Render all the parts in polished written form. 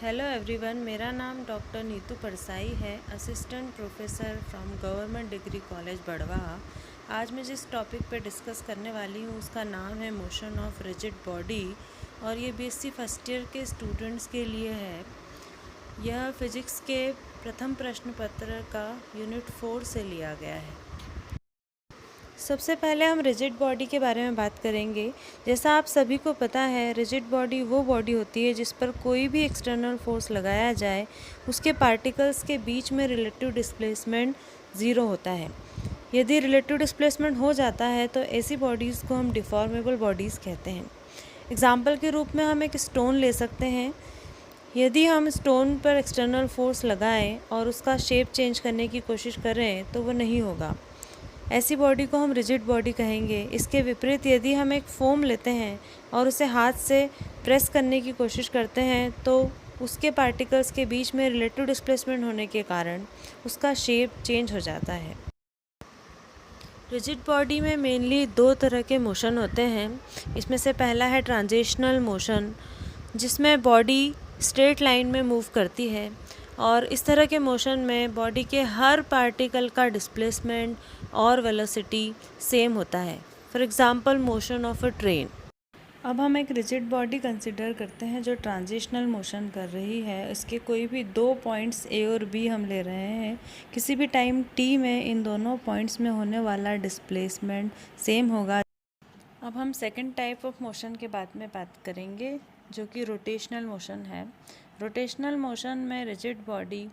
Hello everyone, मेरा नाम doctor Neetu Parsai है, assistant professor from government degree college Barwah. आज मैं जिस टॉपिक पे डिस्कस करने वाली हूँ उसका नाम है मोशन ऑफ रिजिड बॉडी और ये बीएससी फर्स्ट ईयर के स्टूडेंट्स के लिए है। यह फिजिक्स के प्रथम प्रश्न पत्र का यूनिट 4 से लिया गया है। सबसे पहले हम रिजिड बॉडी के बारे में बात करेंगे। जैसा आप सभी को पता है, रिजिड बॉडी वो बॉडी होती है जिस पर कोई भी एक्सटर्नल फोर्स लगाया जाए उसके पार्टिकल्स के बीच में रिलेटिव डिस्प्लेसमेंट ज़ीरो होता है। यदि रिलेटिव डिस्प्लेसमेंट हो जाता है तो ऐसी बॉडीज़ को हम डिफॉर्मेबल बॉडीज़ कहते हैं। एग्जाम्पल के रूप में हम एक स्टोन ले सकते हैं। यदि हम स्टोन पर एक्सटर्नल फोर्स लगाएं और उसका शेप चेंज करने की कोशिश करें तो वो नहीं होगा। ऐसी बॉडी को हम रिजिड बॉडी कहेंगे। इसके विपरीत यदि हम एक फोम लेते हैं और उसे हाथ से प्रेस करने की कोशिश करते हैं तो उसके पार्टिकल्स के बीच में रिलेटिव डिस्प्लेसमेंट होने के कारण उसका शेप चेंज हो जाता है। रिजिड बॉडी में मेनली दो तरह के मोशन होते हैं। इसमें से पहला है ट्रांजिशनल मोशन, जिसमें बॉडी स्ट्रेट लाइन में मूव करती है और इस तरह के मोशन में बॉडी के हर पार्टिकल का डिस्प्लेसमेंट और वेलोसिटी सेम होता है। For example motion of a train. अब हम एक रिजिड बॉडी कंसिडर करते हैं जो ट्रांजिशनल मोशन कर रही है। इसके कोई भी दो पॉइंट्स ए और बी हम ले रहे हैं। किसी भी टाइम टी में इन दोनों पॉइंट्स में होने वाला डिस्प्लेसमेंट सेम होगा। अब हम सेकंड टाइप ऑफ मोशन के बारे में बात करेंगे जो कि रोटेशनल मोशन है। रोटेशनल मोशन में रिजिड बॉडी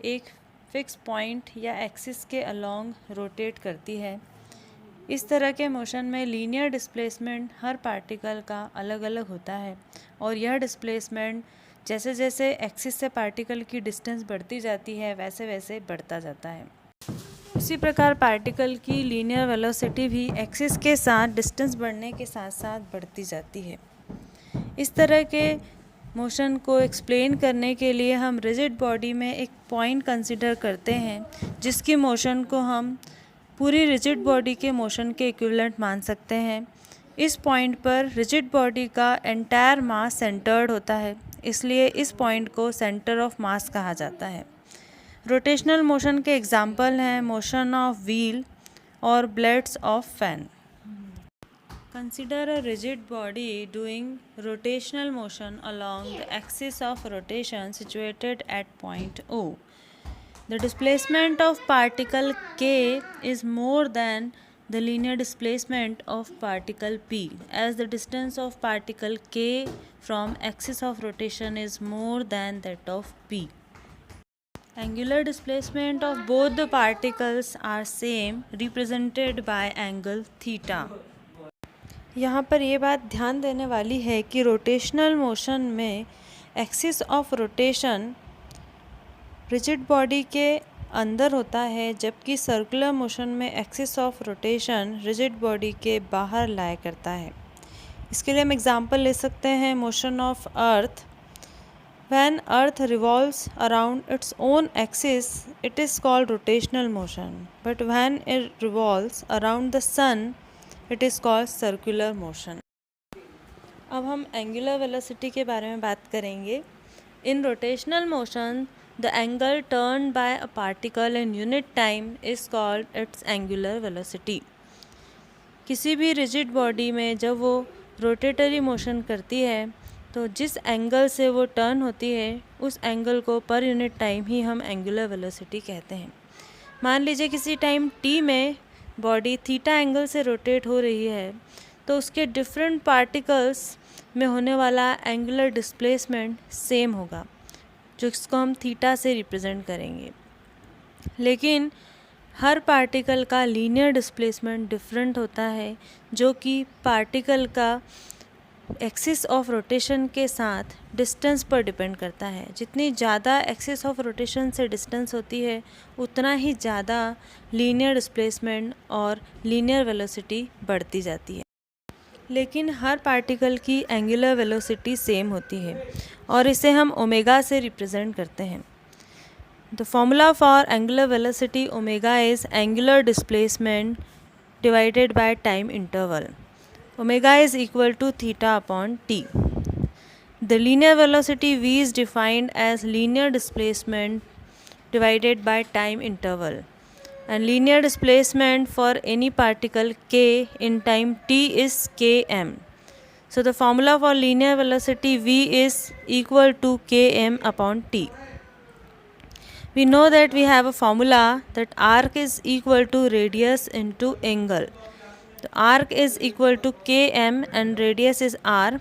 एक फिक्स पॉइंट या एक्सिस के अलोंग रोटेट करती है। इस तरह के मोशन में लीनियर डिस्प्लेसमेंट हर पार्टिकल का अलग अलग होता है और यह डिस्प्लेसमेंट जैसे जैसे एक्सिस से पार्टिकल की डिस्टेंस बढ़ती जाती है वैसे वैसे बढ़ता जाता है। इसी प्रकार पार्टिकल की लीनियर वेलोसिटी भी एक्सिस के साथ डिस्टेंस बढ़ने के साथ साथ बढ़ती जाती है। इस तरह के मोशन को एक्सप्लेन करने के लिए हम रिजिड बॉडी में एक पॉइंट कंसिडर करते हैं जिसकी मोशन को हम पूरी रिजिड बॉडी के मोशन के इक्विवेलेंट मान सकते हैं। इस पॉइंट पर रिजिड बॉडी का एंटायर मास सेंटर्ड होता है, इसलिए इस पॉइंट को सेंटर ऑफ मास कहा जाता है। रोटेशनल मोशन के एग्जाम्पल हैं मोशन ऑफ व्हील और blades of fan. Consider a rigid body doing rotational motion along the axis of rotation situated at point O. The displacement of particle K is more than the linear displacement of particle P, as the distance of particle K from axis of rotation is more than that of P. Angular displacement of both the particles are same, represented by angle theta. यहाँ पर ये बात ध्यान देने वाली है कि rotational motion में axis of rotation rigid body के अंदर होता है, जबकि सर्कुलर मोशन में axis of rotation rigid body के बाहर लाया करता है। इसके लिए हम एग्जांपल ले सकते हैं motion of earth. When earth revolves around its own axis it is called rotational motion, but when it revolves around the sun it is called circular motion. अब हम एंगुलर वेलोसिटी के बारे में बात करेंगे। In rotational motion the angle turn by a particle in unit time is called its angular velocity. किसी भी rigid body में जब वो रोटेटरी मोशन करती है तो जिस एंगल से वो टर्न होती है उस एंगल को पर यूनिट टाइम ही हम एंगुलर वेलोसिटी कहते हैं। मान लीजिए किसी टाइम टी में बॉडी थीटा एंगल से रोटेट हो रही है तो उसके डिफरेंट पार्टिकल्स में होने वाला एंगुलर डिस्प्लेसमेंट सेम होगा, जो इसको हम थीटा से रिप्रेजेंट करेंगे। लेकिन हर पार्टिकल का लीनियर डिस्प्लेसमेंट डिफरेंट होता है, जो कि पार्टिकल का एक्सिस ऑफ रोटेशन के साथ डिस्टेंस पर डिपेंड करता है। जितनी ज़्यादा एक्सिस ऑफ रोटेशन से डिस्टेंस होती है उतना ही ज़्यादा लीनियर डिस्प्लेसमेंट और लीनियर वेलोसिटी बढ़ती जाती है। लेकिन हर पार्टिकल की एंगुलर वेलोसिटी सेम होती है और इसे हम ओमेगा से रिप्रेजेंट करते हैं। The formula for angular velocity omega is angular displacement divided by time interval. Omega is equal to theta upon t. The linear velocity v is defined as linear displacement divided by time interval, and linear displacement for any particle k in time t is km. So the formula for linear velocity v is equal to km upon t. We know that we have a formula that arc is equal to radius into angle. The arc is equal to km and radius is r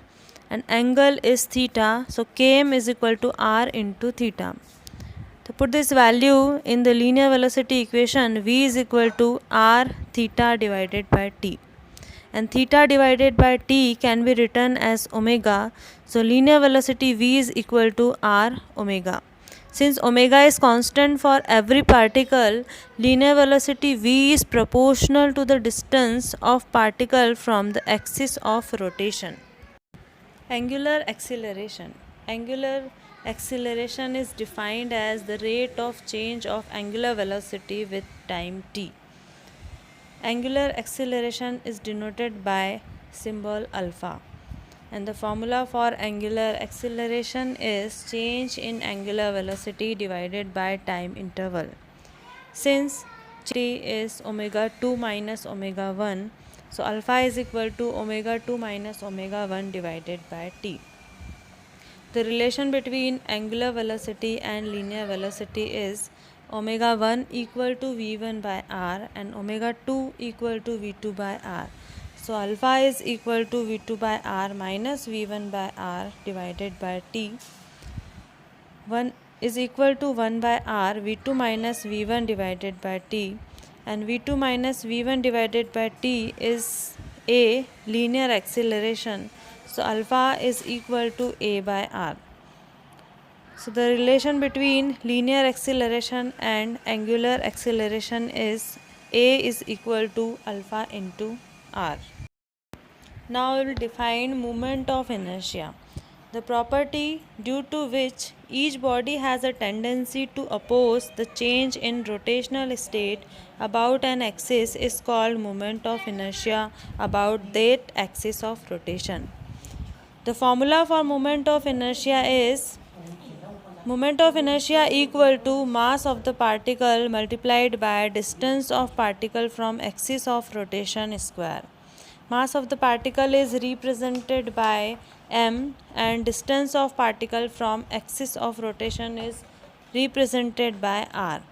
and angle is theta, so km is equal to r into theta. To put this value in the linear velocity equation, v is equal to r theta divided by t, and theta divided by t can be written as omega, so linear velocity v is equal to r omega. Since omega is constant for every particle, linear velocity v is proportional to the distance of particle from the axis of rotation. Angular acceleration. Angular acceleration is defined as the rate of change of angular velocity with time t. Angular acceleration is denoted by symbol alpha, and the formula for angular acceleration is change in angular velocity divided by time interval. Since t is omega 2 minus omega 1, so alpha is equal to omega 2 minus omega 1 divided by t. The relation between angular velocity and linear velocity is omega 1 equal to v1 by r and omega 2 equal to v2 by r. So alpha is equal to v2 by r minus v1 by r divided by t. 1 is equal to 1 by r v2 minus v1 divided by t, and v2 minus v1 divided by t is a linear acceleration, so alpha is equal to a by r. So the relation between linear acceleration and angular acceleration is a is equal to alpha into r. Now we will define moment of inertia. The property due to which each body has a tendency to oppose the change in rotational state about an axis is called moment of inertia about that axis of rotation. The formula for moment of inertia is moment of inertia equal to mass of the particle multiplied by distance of particle from axis of rotation square. Mass of the particle is represented by m and distance of particle from axis of rotation is represented by r.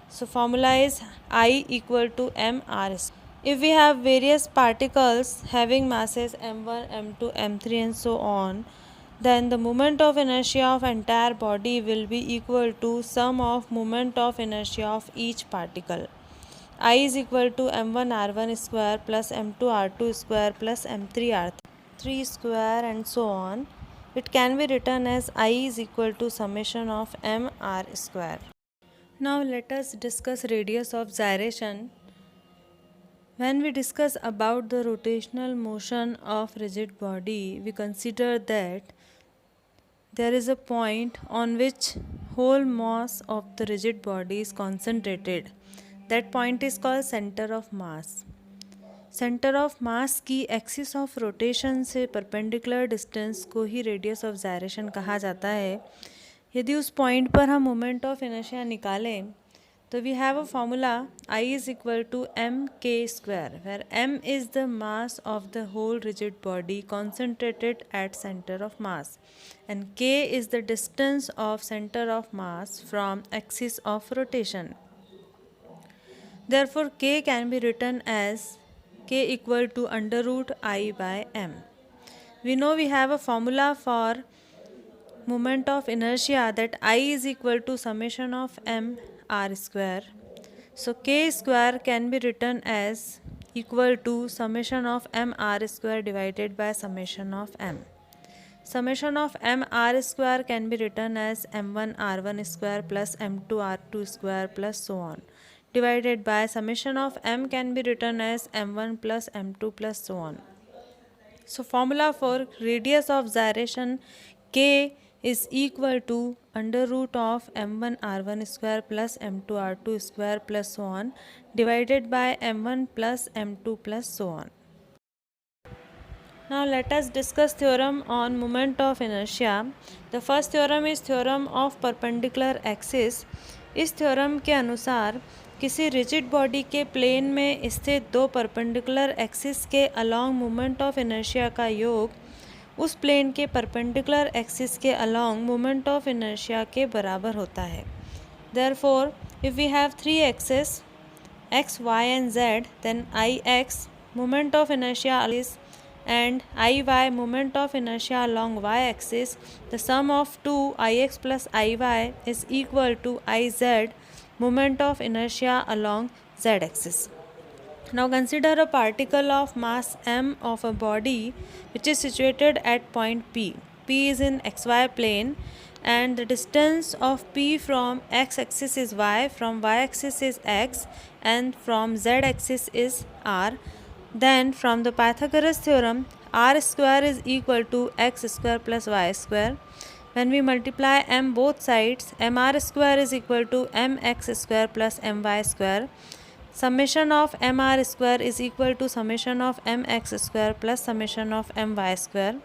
So formula is I equal to mr. If we have various particles having masses m1, m2, m3 and so on, then the moment of inertia of entire body will be equal to sum of moment of inertia of each particle. I is equal to m1 r1 square plus m2 r2 square plus m3 r3 square and so on. It can be written as I is equal to summation of m r square. Now let us discuss radius of gyration. When we discuss about the rotational motion of rigid body, we consider that there is a point on which whole mass of the rigid body is concentrated. That point is called center of mass. Centre of मास की axis of rotation से perpendicular distance को ही radius of gyration कहा जाता है. यदि उस point पर हम मोमेंट ऑफ इनर्शिया निकालें तो we have a formula I is equal to mk square, where m is the mass of the whole rigid body concentrated at centre of mass and k is the distance of center of mass from axis of rotation. Therefore, k can be written as k equal to under root I by m. We know we have a formula for moment of inertia that I is equal to summation of m r square. So k square can be written as equal to summation of m r square divided by summation of m. Summation of m r square can be written as m1 r1 square plus m2 r2 square plus so on, divided by summation of m can be written as m1 plus m2 plus so on. So formula for radius of gyration k is equal to under root of m1 r1 square plus m2 r2 square plus so on, divided by m1 plus m2 plus so on. Now let us discuss theorem on moment of inertia. The first theorem is theorem of perpendicular axis. इस theorem के अनुसार किसी rigid body के plane में स्थित दो perpendicular axis के along moment of inertia का योग उस प्लेन के परपेंडिकुलर एक्सिस के अलोंग मोमेंट ऑफ इनर्शिया के बराबर होता है. Therefore, if we have three axes x, y and z, then Ix moment of inertia is and Iy moment of inertia along y-axis, the sum of two Ix plus Iy is equal to Iz moment of inertia along z-axis. Now consider a particle of mass m of a body which is situated at point P. P is in xy plane and the distance of P from x-axis is y, from y-axis is x and from z-axis is r. Then from the Pythagoras theorem, r square is equal to x square plus y square. When we multiply m both sides, mr square is equal to mx square plus my square. Summation of mr square is equal to summation of mx square plus summation of my square.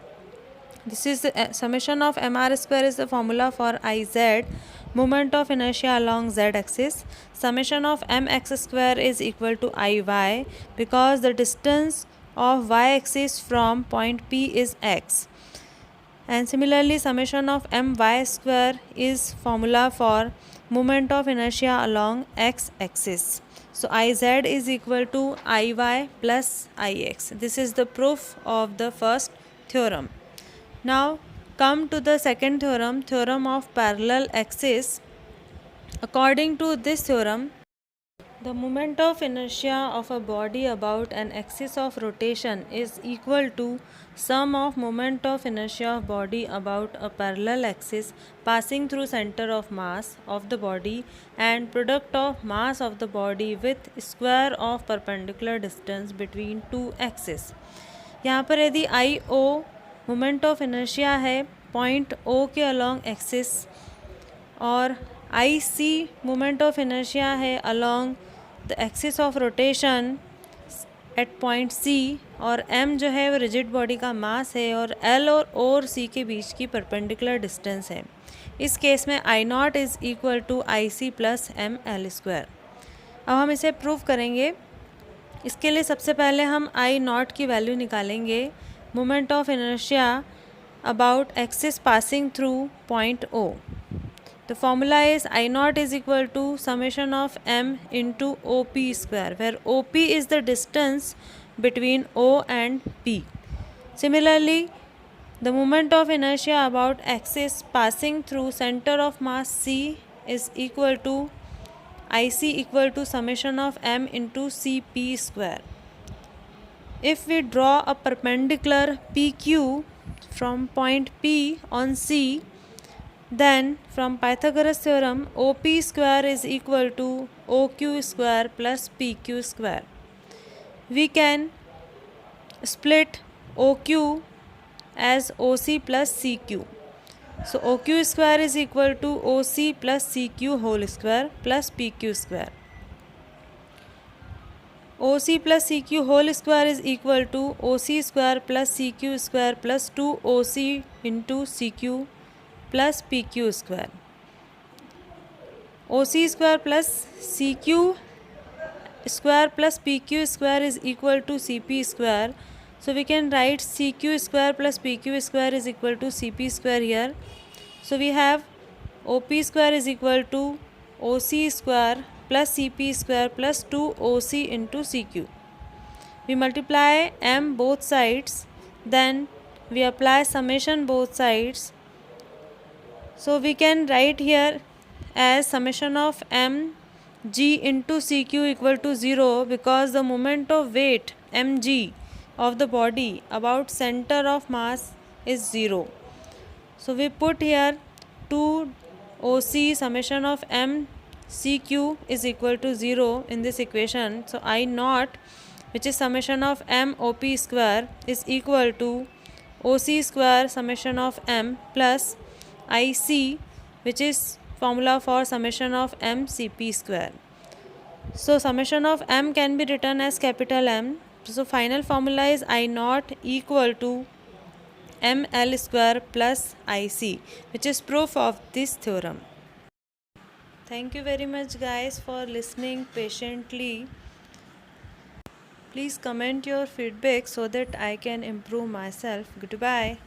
This is the summation of mr square is the formula for Iz, moment of inertia along z-axis. Summation of mx square is equal to Iy because the distance of y-axis from point P is x. And similarly, summation of my square is formula for moment of inertia along x-axis. So Iz is equal to Iy plus Ix. This is the proof of the first theorem. Now come to the second theorem, theorem of parallel axis. According to this theorem, the moment of inertia of a body about an axis of rotation is equal to sum of moment of inertia of body about a parallel axis passing through center of mass of the body and product of mass of the body with square of perpendicular distance between two axes. यहाँ पर यदि IO moment of inertia है point O के along axis और IC moment of inertia है along the axis of rotation eight point C और M जो है वो रिजिड बॉडी का मास है और L और C के बीच की परपेंडिकुलर डिस्टेंस है. इस केस में I0 is equal to IC plus ML square. अब हम इसे प्रूव करेंगे. इसके लिए सबसे पहले हम I0 की वैल्यू निकालेंगे. Moment of inertia about axis passing through point O. The formula is I0 is equal to summation of m into OP square, where OP is the distance between O and P. Similarly, the moment of inertia about axis passing through center of mass C is equal to IC equal to summation of m into CP square. If we draw a perpendicular PQ from point P on C, then from Pythagoras theorem, OP square is equal to OQ square plus PQ square. We can split OQ as OC plus CQ. So OQ square is equal to OC plus CQ whole square plus PQ square. OC plus CQ whole square is equal to OC square plus CQ square plus 2OC into CQ plus PQ square. OC square plus CQ square plus PQ square is equal to CP square. So we can write CQ square plus PQ square is equal to CP square here. So we have OP square is equal to OC square plus CP square plus 2OC into CQ. We multiply m both sides, then we apply summation both sides. So we can write here as summation of m g into CQ equal to 0 because the moment of weight mg of the body about center of mass is 0. So we put here 2OC summation of m CQ is equal to 0 in this equation. So I0, which is summation of m OP square, is equal to OC square summation of m plus IC, which is formula for summation of m CP square. So summation of m can be written as capital M So final formula is I naught equal to ml square plus IC, which is proof of this theorem. Thank you very much guys for listening patiently. Please comment your feedback so that I can improve myself. Goodbye.